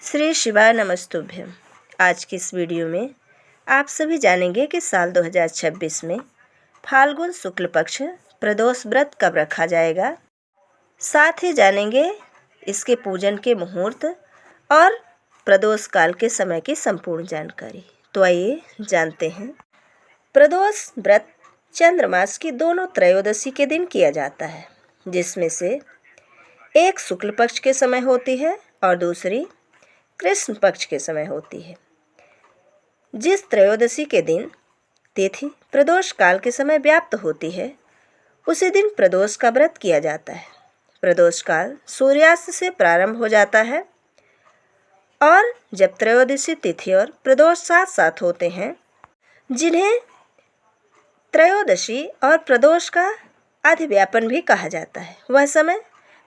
श्री शिवाय नमस्तुभ्यम। आज की इस वीडियो में आप सभी जानेंगे कि साल 2026 में फाल्गुन शुक्ल पक्ष प्रदोष व्रत कब रखा जाएगा। साथ ही जानेंगे इसके पूजन के मुहूर्त और प्रदोष काल के समय की संपूर्ण जानकारी। तो आइए जानते हैं। प्रदोष व्रत चंद्रमास की दोनों त्रयोदशी के दिन किया जाता है, जिसमें से एक शुक्ल पक्ष के समय होती है और दूसरी कृष्ण पक्ष के समय होती है। जिस त्रयोदशी के दिन तिथि प्रदोष काल के समय व्याप्त होती है, उसी दिन प्रदोष का व्रत किया जाता है। प्रदोष काल सूर्यास्त से प्रारंभ हो जाता है और जब त्रयोदशी तिथि और प्रदोष साथ साथ होते हैं, जिन्हें त्रयोदशी और प्रदोष का अधिव्यापन भी कहा जाता है, वह समय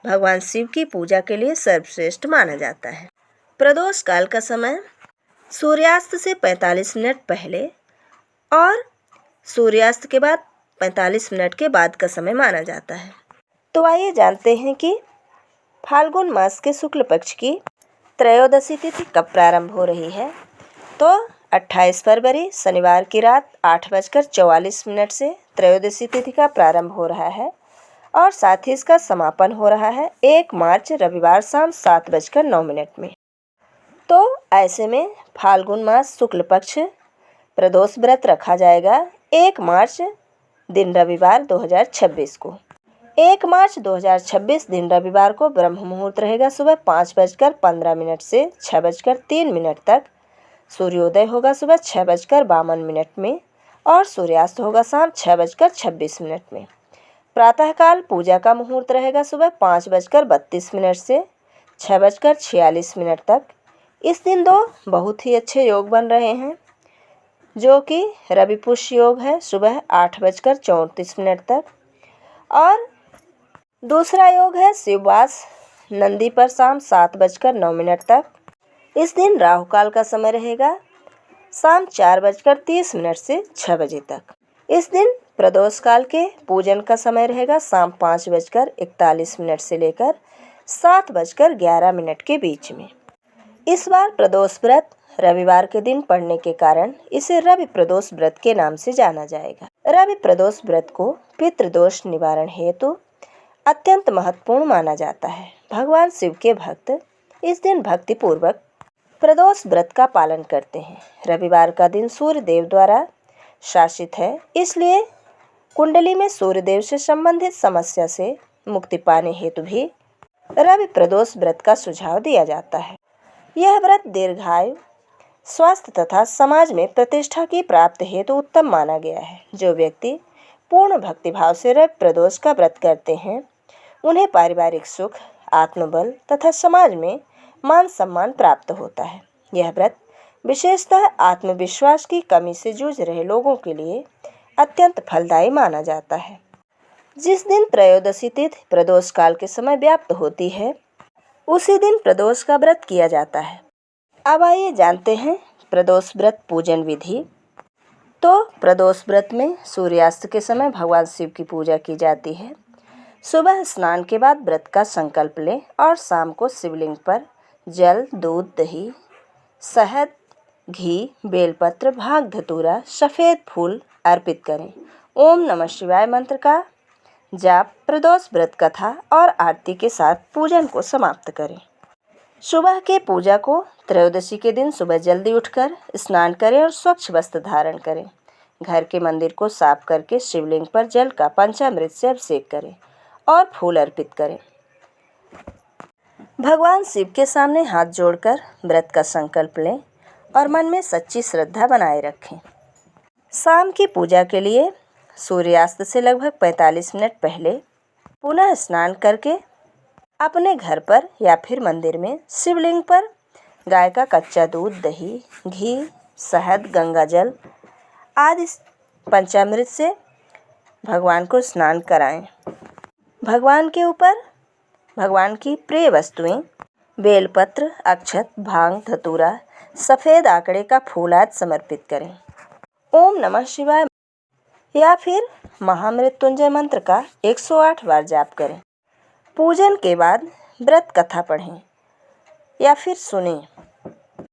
भगवान शिव की पूजा के लिए सर्वश्रेष्ठ माना जाता है। प्रदोष काल का समय सूर्यास्त से 45 मिनट पहले और सूर्यास्त के बाद 45 मिनट के बाद का समय माना जाता है। तो आइए जानते हैं कि फाल्गुन मास के शुक्ल पक्ष की त्रयोदशी तिथि कब प्रारंभ हो रही है। तो 28 फरवरी शनिवार की रात 8:44 से त्रयोदशी तिथि का प्रारंभ हो रहा है और साथ ही इसका समापन हो रहा है 1 मार्च रविवार शाम 7:09 में। तो ऐसे में फाल्गुन मास शुक्ल पक्ष प्रदोष व्रत रखा जाएगा 1 मार्च दिन रविवार 2026 को। 1 मार्च 2026 दिन रविवार को ब्रह्म मुहूर्त रहेगा सुबह 5:15 से 6:03 तक। सूर्योदय होगा सुबह 6:52 में और सूर्यास्त होगा शाम 6:26 में। प्रातःकाल पूजा का मुहूर्त रहेगा सुबह 5:32 से 6:46 तक। इस दिन दो बहुत ही अच्छे योग बन रहे हैं, जो कि रवि पुष्य योग है सुबह 8:34 तक और दूसरा योग है शिववास नंदी पर शाम 7:09 तक। इस दिन राहु काल का समय रहेगा शाम 4:30 से 6 बजे तक। इस दिन प्रदोष काल के पूजन का समय रहेगा शाम 5:41 से लेकर 7:11 के बीच में। इस बार प्रदोष व्रत रविवार के दिन पड़ने के कारण इसे रवि प्रदोष व्रत के नाम से जाना जाएगा। रवि प्रदोष व्रत को पितृदोष निवारण हेतु अत्यंत महत्वपूर्ण माना जाता है। भगवान शिव के भक्त इस दिन भक्ति पूर्वक प्रदोष व्रत का पालन करते हैं। रविवार का दिन सूर्य देव द्वारा शासित है, इसलिए कुंडली में सूर्य देव से संबंधित समस्या से मुक्ति पाने हेतु भी रवि प्रदोष व्रत का सुझाव दिया जाता है। यह व्रत दीर्घायु, स्वास्थ्य तथा समाज में प्रतिष्ठा की प्राप्ति हेतु उत्तम माना गया है। जो व्यक्ति पूर्ण भक्तिभाव से रवि प्रदोष का व्रत करते हैं, उन्हें पारिवारिक सुख, आत्मबल तथा समाज में मान सम्मान प्राप्त होता है। यह व्रत विशेषतः आत्मविश्वास की कमी से जूझ रहे लोगों के लिए अत्यंत फलदायी माना जाता है। जिस दिन त्रयोदशी तिथि प्रदोष काल के समय व्याप्त होती है, उसी दिन प्रदोष का व्रत किया जाता है। अब आइए जानते हैं प्रदोष व्रत पूजन विधि। तो प्रदोष व्रत में सूर्यास्त के समय भगवान शिव की पूजा की जाती है। सुबह स्नान के बाद व्रत का संकल्प लें और शाम को शिवलिंग पर जल, दूध, दही, शहद, घी, बेलपत्र, भांग धतूरा, सफ़ेद फूल अर्पित करें। ओम नमः शिवाय मंत्र का जाप, प्रदोष व्रत कथा और आरती के साथ पूजन को समाप्त करें। सुबह के पूजा को त्रयोदशी के दिन सुबह जल्दी उठकर स्नान करें और स्वच्छ वस्त्र धारण करें। घर के मंदिर को साफ करके शिवलिंग पर जल का पंचामृत से अभिषेक करें और फूल अर्पित करें। भगवान शिव के सामने हाथ जोड़कर व्रत का संकल्प लें और मन में सच्ची श्रद्धा बनाए रखें। शाम की पूजा के लिए सूर्यास्त से लगभग 45 मिनट पहले पुनः स्नान करके अपने घर पर या फिर मंदिर में शिवलिंग पर गाय का कच्चा दूध, दही, घी, शहद, गंगा जल आदि पंचामृत से भगवान को स्नान कराएं। भगवान के ऊपर भगवान की प्रिय वस्तुएं बेलपत्र, अक्षत, भांग धतूरा, सफ़ेद आंकड़े का फूल आदि समर्पित करें। ओम नमः शिवाय या फिर महामृत्युंजय मंत्र का 108 बार जाप करें। पूजन के बाद व्रत कथा पढ़ें या फिर सुनें।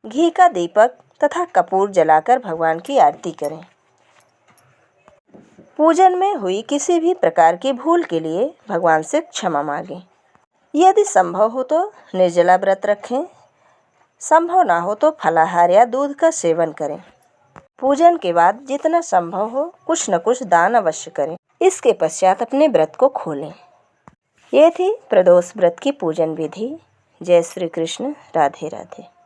घी का दीपक तथा कपूर जलाकर भगवान की आरती करें। पूजन में हुई किसी भी प्रकार की भूल के लिए भगवान से क्षमा मांगें। यदि संभव हो तो निर्जला व्रत रखें, संभव ना हो तो फलाहार या दूध का सेवन करें। पूजन के बाद जितना संभव हो कुछ न कुछ दान अवश्य करें। इसके पश्चात अपने व्रत को खोलें। ये थी प्रदोष व्रत की पूजन विधि। जय श्री कृष्ण। राधे राधे।